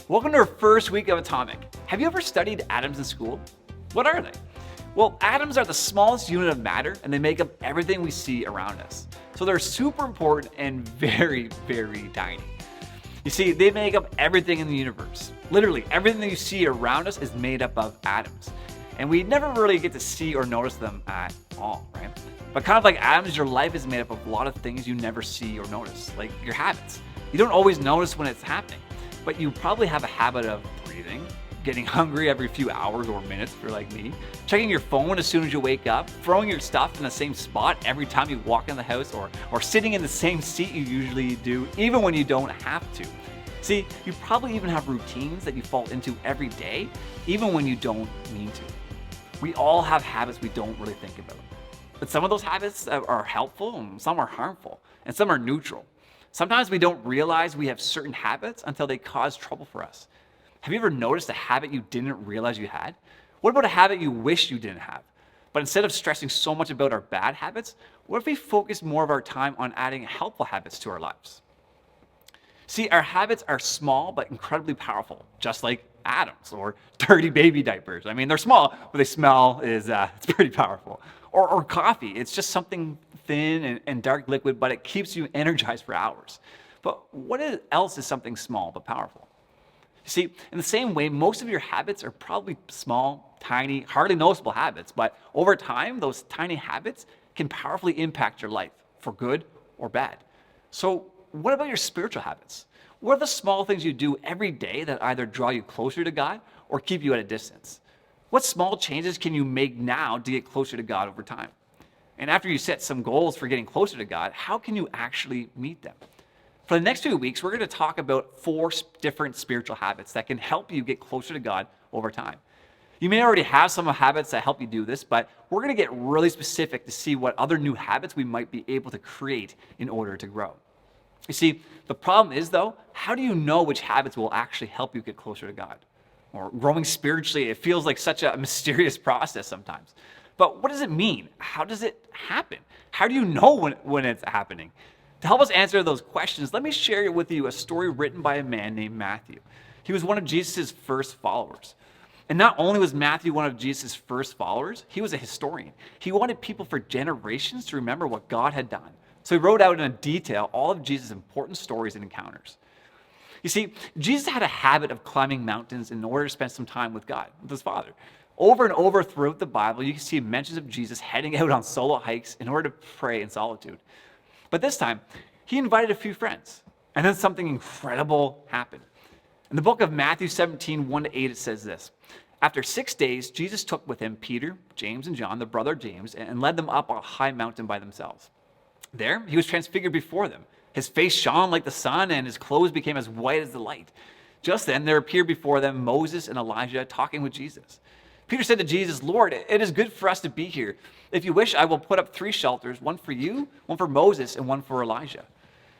Welcome to our first week of Atomic. Have you ever studied atoms in school? What are they? Well, atoms are the smallest unit of matter and they make up everything we see around us. So they're super important and very, very tiny. You see, they make up everything in the universe. Literally, everything that you see around us is made up of atoms. And we never really get to see or notice them at all, right? But kind of like atoms, your life is made up of a lot of things you never see or notice, like your habits. You don't always notice when it's happening, but you probably have a habit of breathing, getting hungry every few hours or minutes if you're like me, checking your phone as soon as you wake up, throwing your stuff in the same spot every time you walk in the house, or sitting in the same seat you usually do, even when you don't have to. See, you probably even have routines that you fall into every day, even when you don't mean to. We all have habits we don't really think about. But some of those habits are helpful and some are harmful and some are neutral. Sometimes we don't realize we have certain habits until they cause trouble for us. Have you ever noticed a habit you didn't realize you had? What about a habit you wish you didn't have? But instead of stressing so much about our bad habits, what if we focus more of our time on adding helpful habits to our lives? See, our habits are small but incredibly powerful, just like atoms or dirty baby diapers. I mean, they're small, but they smell it's pretty powerful. Or coffee, it's just something thin and dark liquid, but it keeps you energized for hours. But what else is something small but powerful? You see, in the same way, most of your habits are probably small, tiny, hardly noticeable habits, but over time, those tiny habits can powerfully impact your life for good or bad. So what about your spiritual habits? What are the small things you do every day that either draw you closer to God or keep you at a distance? What small changes can you make now to get closer to God over time? And after you set some goals for getting closer to God, how can you actually meet them? For the next few weeks, we're going to talk about 4 different spiritual habits that can help you get closer to God over time. You may already have some habits that help you do this, but we're going to get really specific to see what other new habits we might be able to create in order to grow. You see, the problem is though, how do you know which habits will actually help you get closer to God? Or growing spiritually, it feels like such a mysterious process sometimes. But what does it mean? How does it happen? How do you know when it's happening? To help us answer those questions, let me share with you a story written by a man named Matthew. He was one of Jesus' first followers. And not only was Matthew one of Jesus' first followers, he was a historian. He wanted people for generations to remember what God had done. So he wrote out in detail all of Jesus' important stories and encounters. You see, Jesus had a habit of climbing mountains in order to spend some time with God, with his Father. Over and over throughout the Bible, you can see mentions of Jesus heading out on solo hikes in order to pray in solitude. But this time, he invited a few friends, and then something incredible happened. In the book of Matthew 17, 1-8, it says this: After 6 days, Jesus took with him Peter, James, and John, the brother of James, and led them up a high mountain by themselves. There, he was transfigured before them. His face shone like the sun, and his clothes became as white as the light. Just then, there appeared before them Moses and Elijah talking with Jesus. Peter said to Jesus, "Lord, it is good for us to be here. If you wish, I will put up 3 shelters, one for you, one for Moses, and one for Elijah."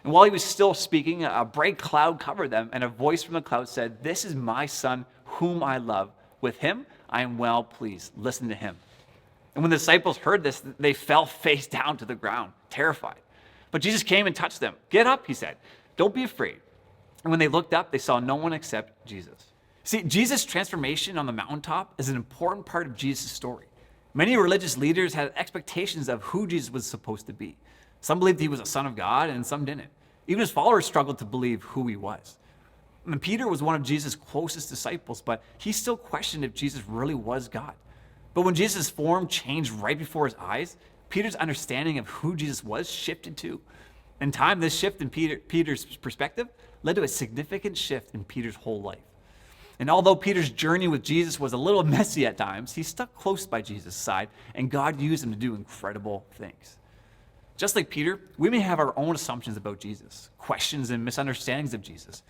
And while he was still speaking, a bright cloud covered them, and a voice from the cloud said, "This is my son, whom I love. With him I am well pleased. Listen to him." And when the disciples heard this, they fell face down to the ground, terrified. But Jesus came and touched them. "Get up," he said. "Don't be afraid." And when they looked up, they saw no one except Jesus. See, Jesus' transformation on the mountaintop is an important part of Jesus' story. Many religious leaders had expectations of who Jesus was supposed to be. Some believed he was a son of God, and some didn't. Even his followers struggled to believe who he was. And Peter was one of Jesus' closest disciples, but he still questioned if Jesus really was God. But when Jesus' form changed right before his eyes, Peter's understanding of who Jesus was shifted too. In time, this shift in Peter's perspective led to a significant shift in Peter's whole life. And although Peter's journey with Jesus was a little messy at times, he stuck close by Jesus' side, and God used him to do incredible things. Just like Peter, we may have our own assumptions about Jesus, questions and misunderstandings of Jesus.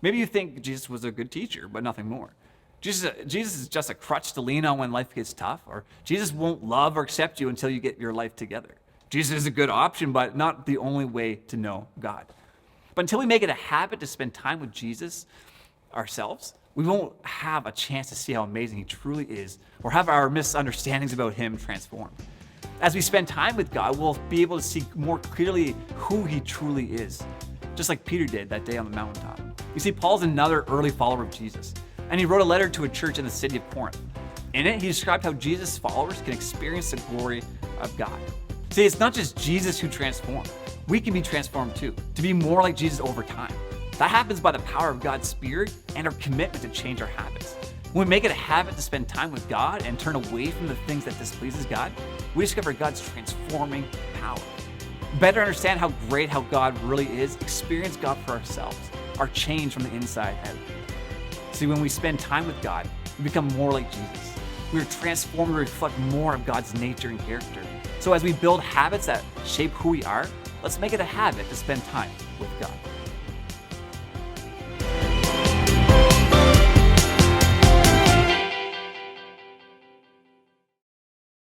Maybe you think Jesus was a good teacher, but nothing more. Jesus is just a crutch to lean on when life gets tough, or Jesus won't love or accept you until you get your life together. Jesus is a good option, but not the only way to know God. But until we make it a habit to spend time with Jesus ourselves, we won't have a chance to see how amazing he truly is, or have our misunderstandings about him transformed. As we spend time with God, we'll be able to see more clearly who he truly is, just like Peter did that day on the mountaintop. You see, Paul's another early follower of Jesus, and he wrote a letter to a church in the city of Corinth. In it, he described how Jesus' followers can experience the glory of God. See, it's not just Jesus who transformed. We can be transformed too, to be more like Jesus over time. That happens by the power of God's Spirit and our commitment to change our habits. When we make it a habit to spend time with God and turn away from the things that displeases God, we discover God's transforming power. Better understand how great how God really is, experience God for ourselves, our change from the inside out. See, when we spend time with God, we become more like Jesus. We are transformed to reflect more of God's nature and character. So as we build habits that shape who we are, let's make it a habit to spend time with God.